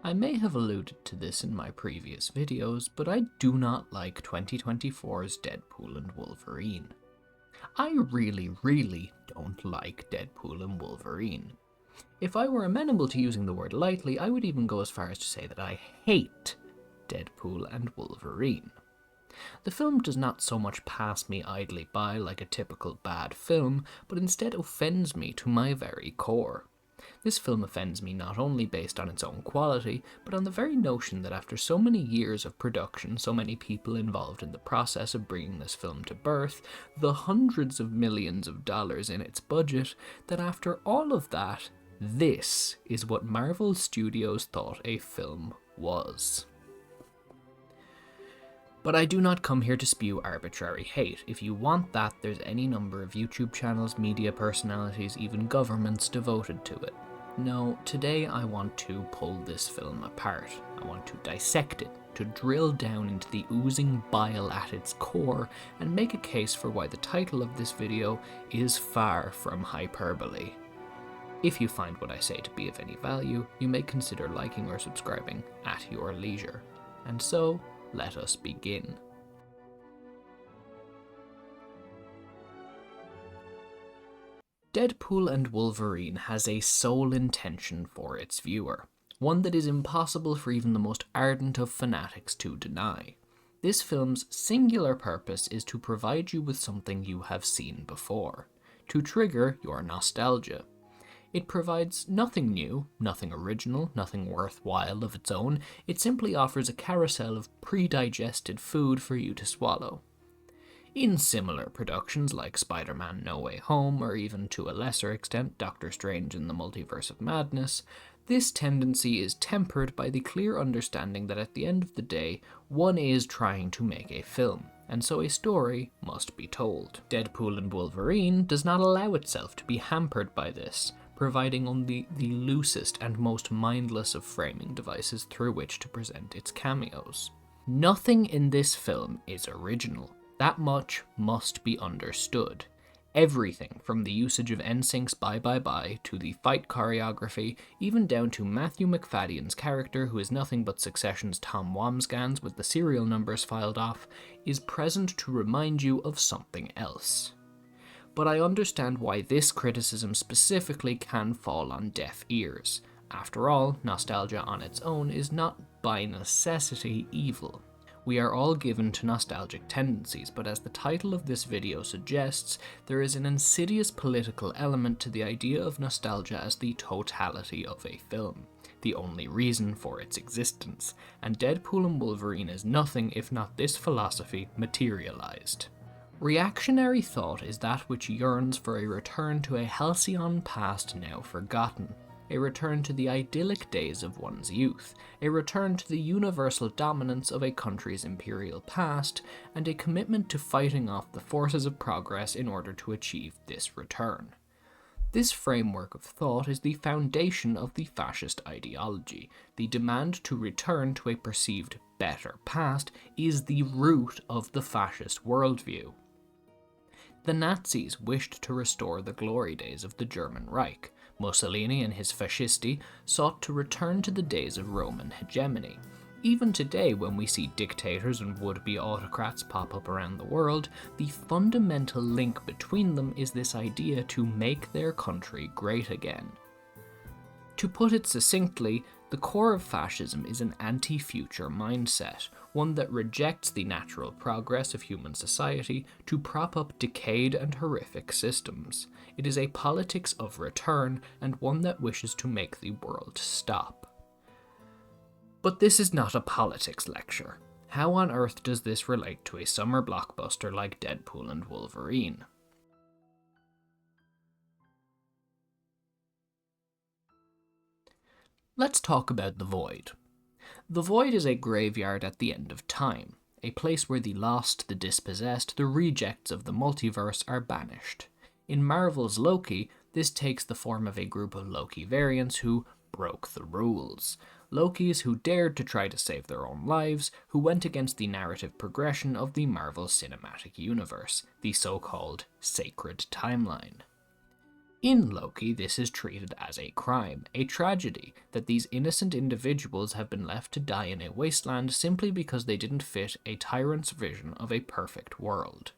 I may have alluded to this in my previous videos, but I do not like 2024's Deadpool and Wolverine. I really don't like Deadpool and Wolverine. If I were amenable to using the word lightly, I would even go as far as to say that I hate Deadpool and Wolverine. The film does not so much pass me idly by like a typical bad film, but instead offends me to my very core. This film offends me not only based on its own quality, but on the very notion that after so many years of production, so many people involved in the process of bringing this film to birth, the hundreds of millions of dollars in its budget, that after all of that, this is what Marvel Studios thought a film was. But I do not come here to spew arbitrary hate. If you want that, there's any number of YouTube channels, media personalities, even governments devoted to it. No, today I want to pull this film apart. I want to dissect it, to drill down into the oozing bile at its core, and make a case for why the title of this video is far from hyperbole. If you find what I say to be of any value, you may consider liking or subscribing at your leisure. And so, let us begin. Deadpool and Wolverine has a sole intention for its viewer, one that is impossible for even the most ardent of fanatics to deny. This film's singular purpose is to provide you with something you have seen before, to trigger your nostalgia. It provides nothing new, nothing original, nothing worthwhile of its own. It simply offers a carousel of pre-digested food for you to swallow. In similar productions like Spider-Man No Way Home, or even to a lesser extent Doctor Strange in the Multiverse of Madness, this tendency is tempered by the clear understanding that at the end of the day, one is trying to make a film, and so a story must be told. Deadpool and Wolverine does not allow itself to be hampered by this, providing only the loosest and most mindless of framing devices through which to present its cameos. Nothing in this film is original. That much must be understood. Everything from the usage of NSYNC's Bye Bye Bye to the fight choreography, even down to Matthew McFadden's character, who is nothing but Succession's Tom Wamsgans with the serial numbers filed off, is present to remind you of something else. But I understand why this criticism specifically can fall on deaf ears. After all, nostalgia on its own is not by necessity evil. We are all given to nostalgic tendencies, but as the title of this video suggests, there is an insidious political element to the idea of nostalgia as the totality of a film, the only reason for its existence, and Deadpool and Wolverine is nothing if not this philosophy materialized. Reactionary thought is that which yearns for a return to a halcyon past now forgotten, a return to the idyllic days of one's youth, a return to the universal dominance of a country's imperial past, and a commitment to fighting off the forces of progress in order to achieve this return. This framework of thought is the foundation of the fascist ideology. The demand to return to a perceived better past is the root of the fascist worldview. The Nazis wished to restore the glory days of the German Reich. Mussolini and his fascisti sought to return to the days of Roman hegemony. Even today, when we see dictators and would-be autocrats pop up around the world, the fundamental link between them is this idea to make their country great again. To put it succinctly, the core of fascism is an anti-future mindset, one that rejects the natural progress of human society to prop up decayed and horrific systems. It is a politics of return, and one that wishes to make the world stop. But this is not a politics lecture. How on earth does this relate to a summer blockbuster like Deadpool and Wolverine? Let's talk about the Void. The Void is a graveyard at the end of time, a place where the lost, the dispossessed, the rejects of the multiverse are banished. In Marvel's Loki, this takes the form of a group of Loki variants who broke the rules. Lokis who dared to try to save their own lives, who went against the narrative progression of the Marvel Cinematic Universe, the so-called sacred timeline. In Loki, this is treated as a crime, a tragedy, that these innocent individuals have been left to die in a wasteland simply because they didn't fit a tyrant's vision of a perfect world.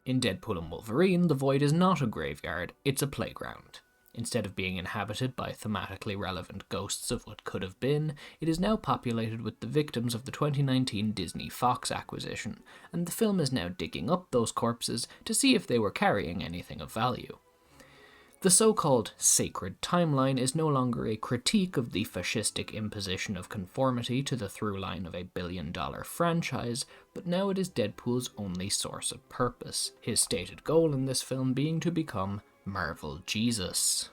In Deadpool and Wolverine, the Void is not a graveyard, it's a playground. Instead of being inhabited by thematically relevant ghosts of what could have been, it is now populated with the victims of the 2019 Disney-Fox acquisition, and the film is now digging up those corpses to see if they were carrying anything of value. The so-called sacred timeline is no longer a critique of the fascistic imposition of conformity to the through line of a billion-dollar franchise, but now it is Deadpool's only source of purpose, his stated goal in this film being to become Marvel Jesus.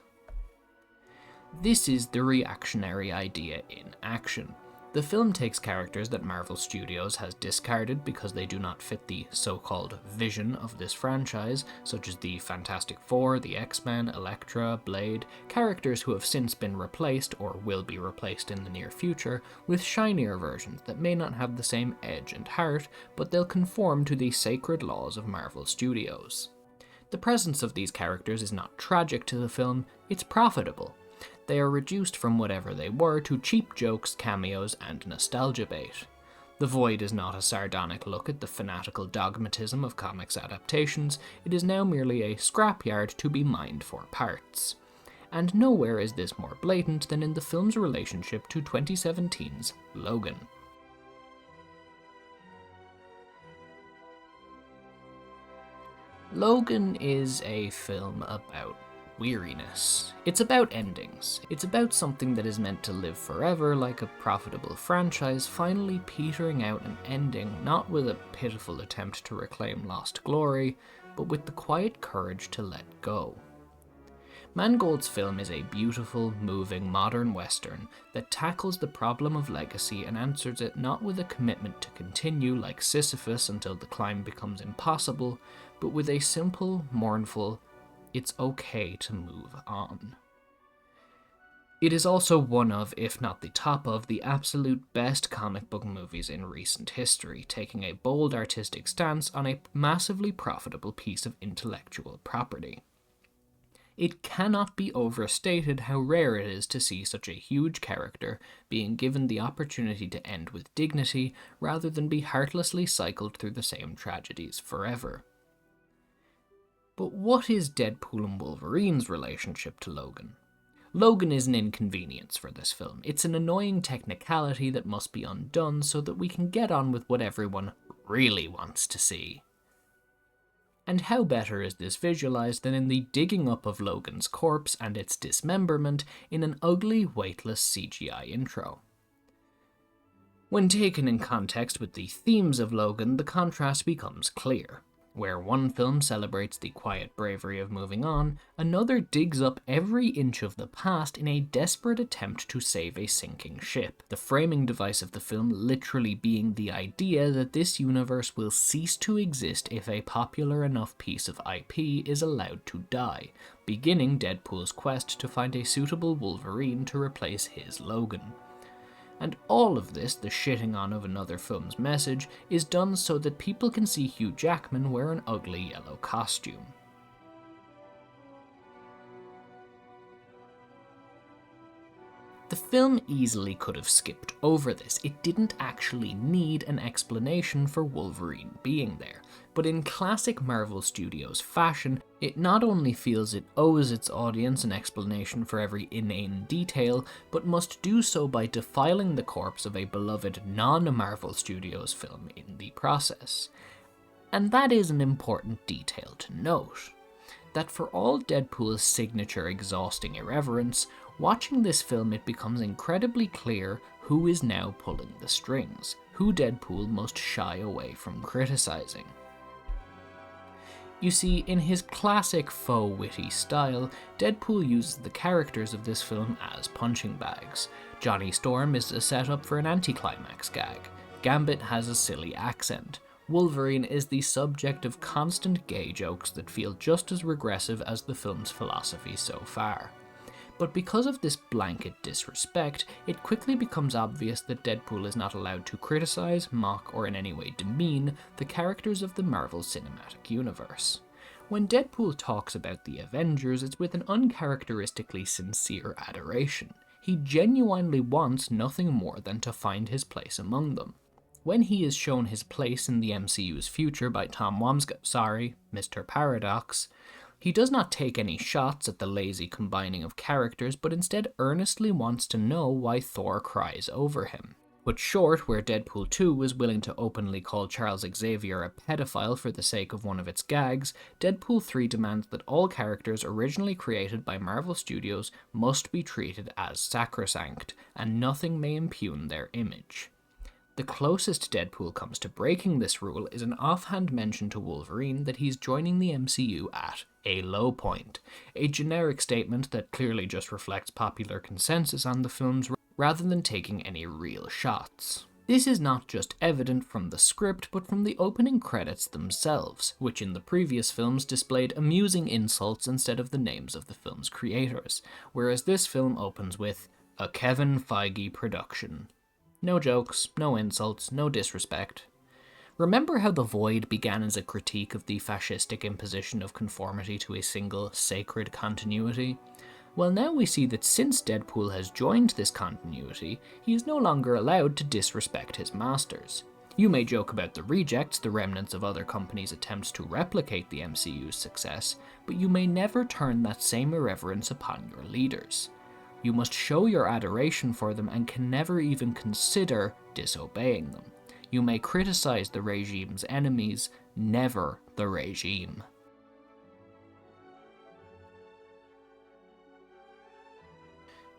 This is the reactionary idea in action. The film takes characters that Marvel Studios has discarded because they do not fit the so-called vision of this franchise, such as the Fantastic Four, the X-Men, Elektra, Blade, characters who have since been replaced or will be replaced in the near future with shinier versions that may not have the same edge and heart, but they'll conform to the sacred laws of Marvel Studios. The presence of these characters is not tragic to the film, it's profitable. They are reduced from whatever they were to cheap jokes, cameos, and nostalgia bait. The Void is not a sardonic look at the fanatical dogmatism of comics adaptations, it is now merely a scrapyard to be mined for parts. And nowhere is this more blatant than in the film's relationship to 2017's Logan. Logan is a film about weariness. It's about endings. It's about something that is meant to live forever, like a profitable franchise, finally petering out and ending, not with a pitiful attempt to reclaim lost glory, but with the quiet courage to let go. Mangold's film is a beautiful, moving, modern western that tackles the problem of legacy and answers it not with a commitment to continue like Sisyphus until the climb becomes impossible, but with a simple, mournful, it's okay to move on. It is also one of, if not the top of, the absolute best comic book movies in recent history, taking a bold artistic stance on a massively profitable piece of intellectual property. It cannot be overstated how rare it is to see such a huge character being given the opportunity to end with dignity rather than be heartlessly cycled through the same tragedies forever. But what is Deadpool and Wolverine's relationship to Logan? Logan is an inconvenience for this film. It's an annoying technicality that must be undone so that we can get on with what everyone really wants to see. And how better is this visualized than in the digging up of Logan's corpse and its dismemberment in an ugly, weightless CGI intro. When taken in context with the themes of Logan, the contrast becomes clear. Where one film celebrates the quiet bravery of moving on, another digs up every inch of the past in a desperate attempt to save a sinking ship. The framing device of the film literally being the idea that this universe will cease to exist if a popular enough piece of IP is allowed to die, beginning Deadpool's quest to find a suitable Wolverine to replace his Logan. And all of this, the shitting on of another film's message, is done so that people can see Hugh Jackman wear an ugly yellow costume. The film easily could have skipped over this. It didn't actually need an explanation for Wolverine being there. But in classic Marvel Studios fashion, it not only feels it owes its audience an explanation for every inane detail, but must do so by defiling the corpse of a beloved non-Marvel Studios film in the process. And that is an important detail to note. That for all Deadpool's signature exhausting irreverence, watching this film it becomes incredibly clear who is now pulling the strings, who Deadpool must shy away from criticizing. You see, in his classic faux witty style, Deadpool uses the characters of this film as punching bags. Johnny Storm is a setup for an anticlimax gag. Gambit has a silly accent. Wolverine is the subject of constant gay jokes that feel just as regressive as the film's philosophy so far. But because of this blanket disrespect, it quickly becomes obvious that Deadpool is not allowed to criticize, mock, or in any way demean the characters of the Marvel Cinematic Universe. When Deadpool talks about the Avengers, it's with an uncharacteristically sincere adoration. He genuinely wants nothing more than to find his place among them. When he is shown his place in the MCU's future by Tom Mr. Paradox, he does not take any shots at the lazy combining of characters, but instead earnestly wants to know why Thor cries over him. But short, where Deadpool 2 was willing to openly call Charles Xavier a pedophile for the sake of one of its gags, Deadpool 3 demands that all characters originally created by Marvel Studios must be treated as sacrosanct, and nothing may impugn their image. The closest Deadpool comes to breaking this rule is an offhand mention to Wolverine that he's joining the MCU at a low point, a generic statement that clearly just reflects popular consensus on the films rather than taking any real shots. This is not just evident from the script, but from the opening credits themselves, which in the previous films displayed amusing insults instead of the names of the film's creators, whereas this film opens with, "A Kevin Feige production." No jokes, no insults, no disrespect. Remember how The Void began as a critique of the fascistic imposition of conformity to a single, sacred continuity? Well, now we see that since Deadpool has joined this continuity, he is no longer allowed to disrespect his masters. You may joke about the rejects, the remnants of other companies' attempts to replicate the MCU's success, but you may never turn that same irreverence upon your leaders. You must show your adoration for them and can never even consider disobeying them. You may criticize the regime's enemies, never the regime.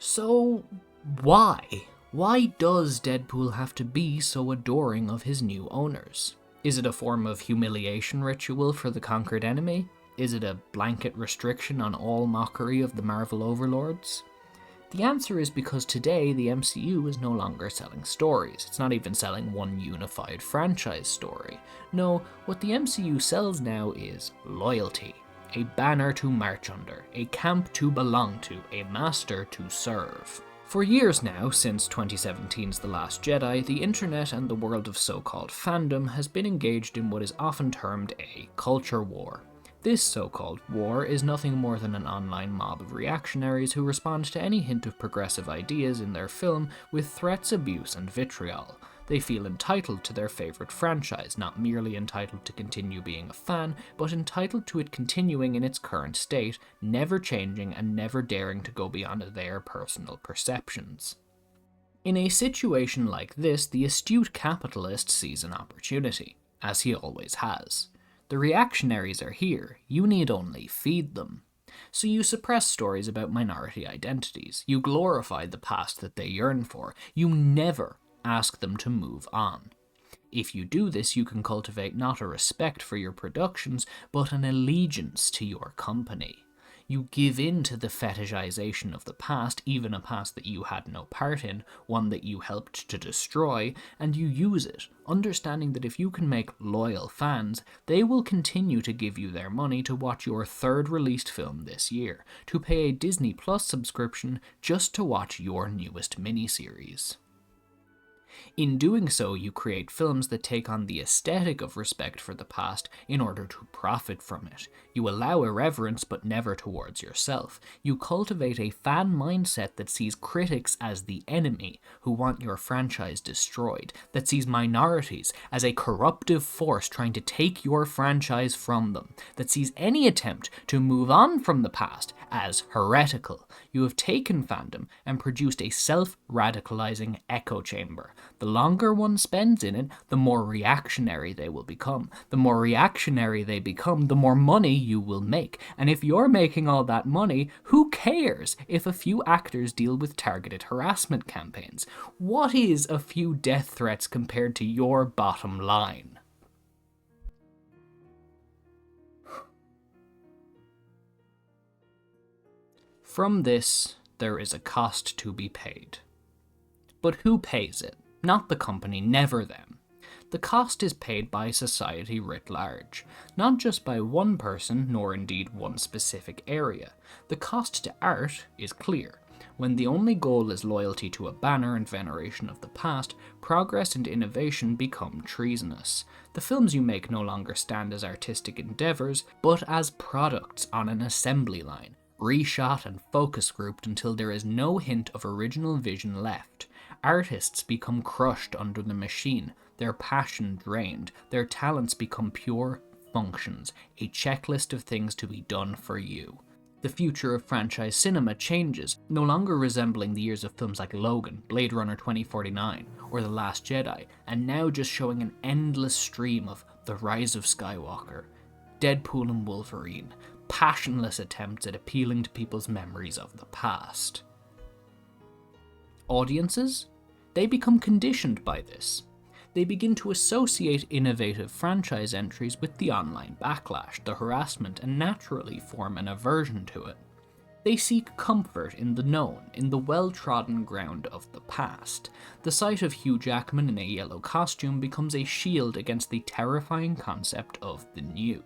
So, why? Why does Deadpool have to be so adoring of his new owners? Is it a form of humiliation ritual for the conquered enemy? Is it a blanket restriction on all mockery of the Marvel overlords? The answer is because today the MCU is no longer selling stories. It's not even selling one unified franchise story. No, what the MCU sells now is loyalty. A banner to march under, a camp to belong to, a master to serve. For years now, since 2017's The Last Jedi, the internet and the world of so-called fandom has been engaged in what is often termed a culture war. This so-called war is nothing more than an online mob of reactionaries who respond to any hint of progressive ideas in their film with threats, abuse, and vitriol. They feel entitled to their favourite franchise, not merely entitled to continue being a fan, but entitled to it continuing in its current state, never changing and never daring to go beyond their personal perceptions. In a situation like this, the astute capitalist sees an opportunity, as he always has. The reactionaries are here, you need only feed them. So you suppress stories about minority identities, you glorify the past that they yearn for, you never ask them to move on. If you do this, you can cultivate not a respect for your productions, but an allegiance to your company. You give in to the fetishization of the past, even a past that you had no part in, one that you helped to destroy, and you use it, understanding that if you can make loyal fans, they will continue to give you their money to watch your third released film this year, to pay a Disney Plus subscription just to watch your newest miniseries. In doing so, you create films that take on the aesthetic of respect for the past in order to profit from it. You allow irreverence, but never towards yourself. You cultivate a fan mindset that sees critics as the enemy who want your franchise destroyed, that sees minorities as a corruptive force trying to take your franchise from them, that sees any attempt to move on from the past as heretical. You have taken fandom and produced a self-radicalizing echo chamber. The longer one spends in it, the more reactionary they will become. The more reactionary they become, the more money you will make. And if you're making all that money, who cares if a few actors deal with targeted harassment campaigns? What is a few death threats compared to your bottom line? From this, there is a cost to be paid. But who pays it? Not the company, never them. The cost is paid by society writ large, not just by one person, nor indeed one specific area. The cost to art is clear. When the only goal is loyalty to a banner and veneration of the past, progress and innovation become treasonous. The films you make no longer stand as artistic endeavours, but as products on an assembly line, reshot and focus grouped until there is no hint of original vision left. Artists become crushed under the machine, their passion drained, their talents become pure functions, a checklist of things to be done for you. The future of franchise cinema changes, no longer resembling the years of films like Logan, Blade Runner 2049, or The Last Jedi, and now just showing an endless stream of The Rise of Skywalker, Deadpool and Wolverine, passionless attempts at appealing to people's memories of the past. Audiences? They become conditioned by this. They begin to associate innovative franchise entries with the online backlash, the harassment, and naturally form an aversion to it. They seek comfort in the known, in the well-trodden ground of the past. The sight of Hugh Jackman in a yellow costume becomes a shield against the terrifying concept of the new.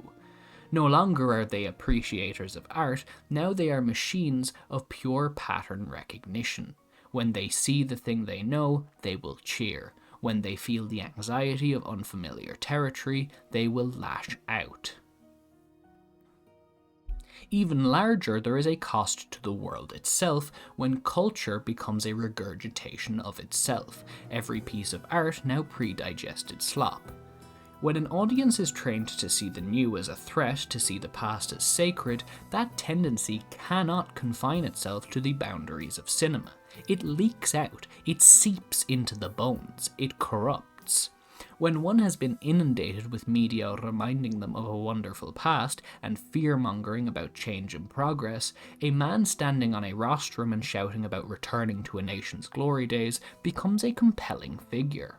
No longer are they appreciators of art, now they are machines of pure pattern recognition. When they see the thing they know, they will cheer. When they feel the anxiety of unfamiliar territory, they will lash out. Even larger, there is a cost to the world itself when culture becomes a regurgitation of itself, every piece of art now pre-digested slop. When an audience is trained to see the new as a threat, to see the past as sacred, that tendency cannot confine itself to the boundaries of cinema. It leaks out, it seeps into the bones, it corrupts. When one has been inundated with media reminding them of a wonderful past and fear-mongering about change and progress, a man standing on a rostrum and shouting about returning to a nation's glory days becomes a compelling figure.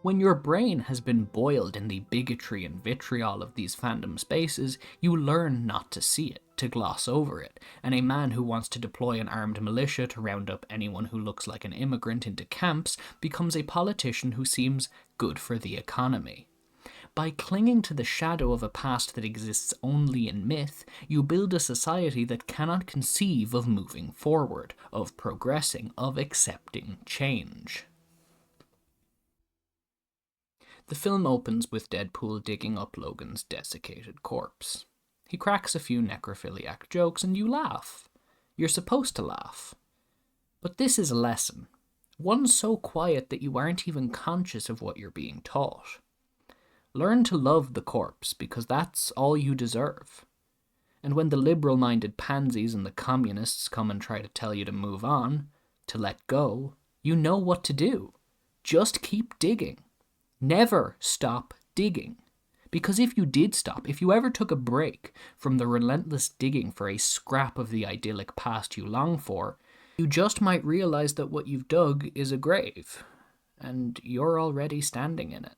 When your brain has been boiled in the bigotry and vitriol of these fandom spaces, you learn not to see it, to gloss over it, and a man who wants to deploy an armed militia to round up anyone who looks like an immigrant into camps becomes a politician who seems good for the economy. By clinging to the shadow of a past that exists only in myth, you build a society that cannot conceive of moving forward, of progressing, of accepting change. The film opens with Deadpool digging up Logan's desiccated corpse. He cracks a few necrophiliac jokes and you laugh. You're supposed to laugh. But this is a lesson. One so quiet that you aren't even conscious of what you're being taught. Learn to love the corpse because that's all you deserve. And when the liberal-minded pansies and the communists come and try to tell you to move on, to let go, you know what to do. Just keep digging. Never stop digging. Because if you did stop, if you ever took a break from the relentless digging for a scrap of the idyllic past you long for, you just might realize that what you've dug is a grave, and you're already standing in it.